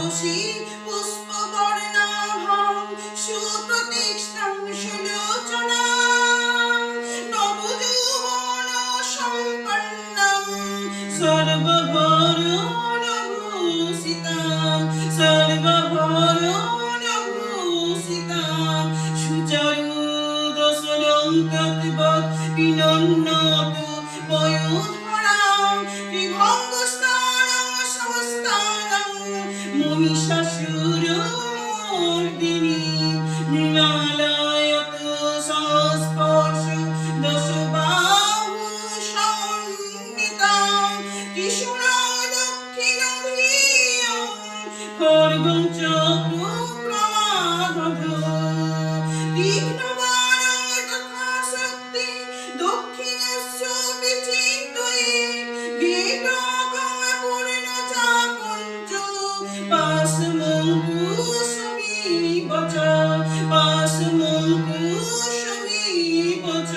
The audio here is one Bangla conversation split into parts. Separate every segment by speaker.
Speaker 1: সাহসী পুষ্পবর্ণাভং সুপ্রতিষ্ঠাং সুলোচনাং নবযৌবন সম্পন্নং সর্বভরণভূষিতাং সর্বভরণভূষিতাং সুচারুদশরং তদ্বৎ বিনন্নত পয়োধরাং বিভঙ্গস্থানং সমস্তানং মহিষাসুরমর্দিনী মৃণালয়ত সংস্পর্শ দশবাহু সমন্বিতাং ত্রিশূলং দক্ষিণধিয়ং খড়গং চক্রপ্রমাদধ তীক্ষ্ণবাণং তথা শক্তি দক্ষিণস্য বিচিন্তয়ে গীতকং পূর্ণচাপঞ্চ পাশমঙ্কুশমিব চ পাশমঙ্কুশমিব চ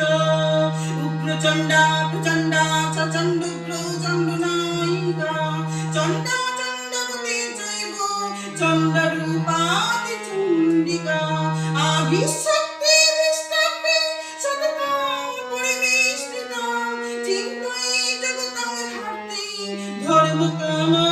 Speaker 1: উগ্রচণ্ডা প্রচণ্ডা চ চণ্ডুগ্র চণ্ডনায়িকা চণ্ডা চণ্ডপতি চৈব চণ্ডরূপাতি চণ্ডিকা আবিশক্তি বিষ্টপি সততং পরিবেষ্টিতা চিন্তয়ে জগতং ধাত্রী ধর্মকামা